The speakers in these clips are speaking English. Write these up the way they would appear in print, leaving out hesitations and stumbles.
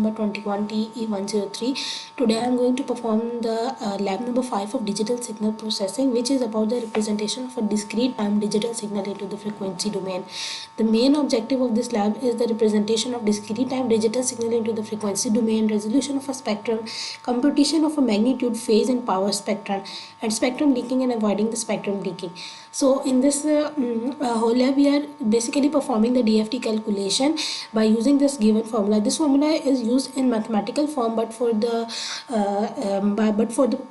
number 21TE103. Today I am going to perform the lab number 5 of digital signal processing, which is about the representation of a discrete time digital signal into the frequency domain. The main objective of this lab is the representation of discrete time digital signal into the frequency domain, resolution of a spectrum, computation of a magnitude, phase and power spectrum, and spectrum leaking and avoiding the spectrum leaking. So in this whole lab we are basically performing the DFT calculation by using this given formula. This formula is used in mathematical form, but for the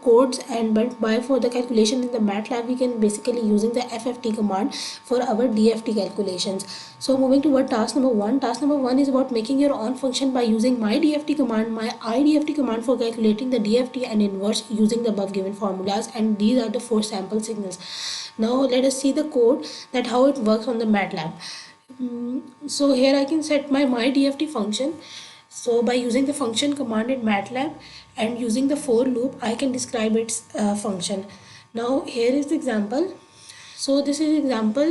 codes and for the calculation in the MATLAB, we can basically using the FFT command for our DFT calculations. So moving toward task number 1. Task number 1 is about making your own function by using my DFT command, my IDFT command for calculating the DFT and inverse using the above given formulas, and these are the 4 sample signals. Now let us see the code, that how it works on the MATLAB. So here I can set my DFT function. So by using the function command in MATLAB and using the for loop, I can describe its function. Now here is the example. So this example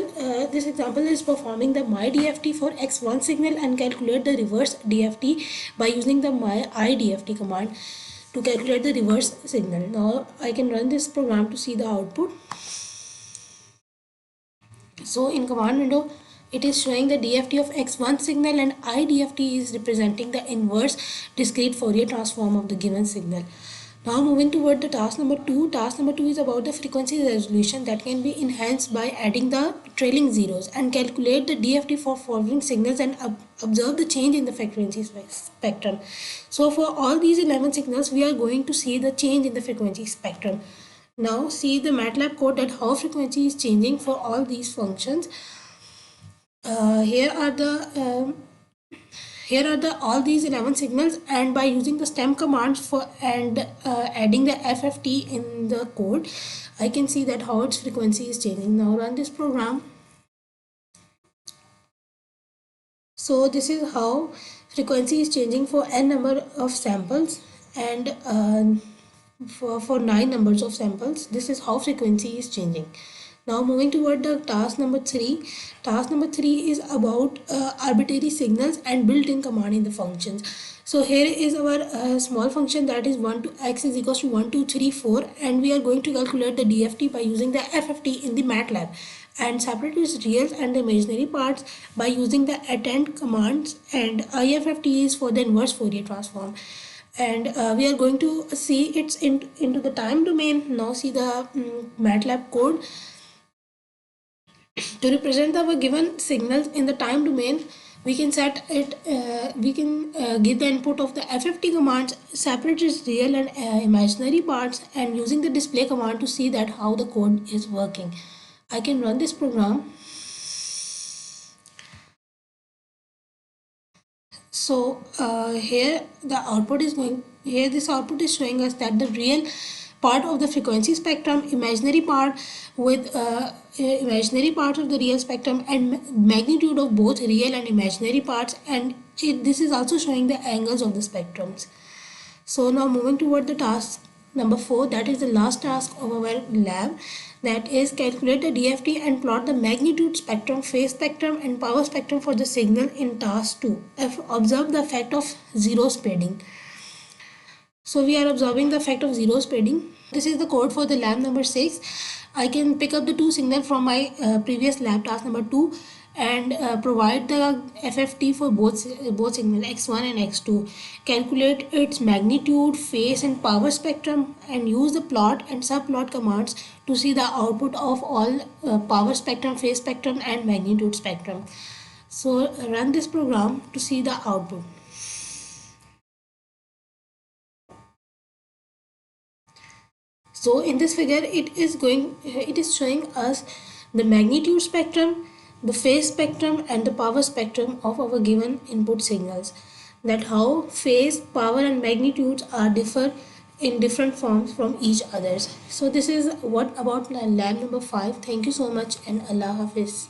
is performing the my DFT for x1 signal and calculate the reverse DFT by using the my IDFT command to calculate the reverse signal. Now I can run this program to see the output. So in command window, it is showing the DFT of x1 signal, and IDFT is representing the inverse discrete Fourier transform of the given signal. Now moving toward the task number 2. Task number 2 is about the frequency resolution that can be enhanced by adding the trailing zeros and calculate the DFT for following signals and observe the change in the frequency spectrum. So for all these 11 signals, we are going to see the change in the frequency spectrum. Now see the MATLAB code that how frequency is changing for all these functions. Here are all these 11 signals, and by using the stem commands for and adding the FFT in the code, I can see that how its frequency is changing. Now run this program. So this is how frequency is changing for n number of samples, and for 9 numbers of samples. This is how frequency is changing. Now moving toward the task number 3. Task number 3 is about arbitrary signals and built-in command in the functions. So here is our small function, that is x is equals to 1, 2, 3, 4, and we are going to calculate the DFT by using the FFT in the MATLAB and separate its real and the imaginary parts by using the attend commands, and IFFT is for the inverse Fourier transform. And we are going to see it's into the time domain. Now see the MATLAB code. To represent our given signals in the time domain, we can set it. We can give the input of the FFT commands, separate its real and imaginary parts, and using the display command to see that how the code is working. I can run this program. So here the output is going. Here this output is showing us that the real part of the frequency spectrum, imaginary part with imaginary parts of the real spectrum, and magnitude of both real and imaginary parts, and this is also showing the angles of the spectrums. So now moving toward the task number 4, that is the last task of our lab, that is calculate the DFT and plot the magnitude spectrum, phase spectrum and power spectrum for the signal in task 2. Observe the effect of zero spreading. So we are observing the effect of zero spreading. This is the code for the lab number 6. I can pick up the 2 signals from my previous lab, task number 2, and provide the FFT for both signals x1 and x2. Calculate its magnitude, phase and power spectrum, and use the plot and subplot commands to see the output of all power spectrum, phase spectrum and magnitude spectrum. So run this program to see the output. So in this figure, it is showing us the magnitude spectrum, the phase spectrum and the power spectrum of our given input signals. That how phase, power and magnitudes are differ in different forms from each others. So this is what about lab number 5. Thank you so much, and Allah Hafiz.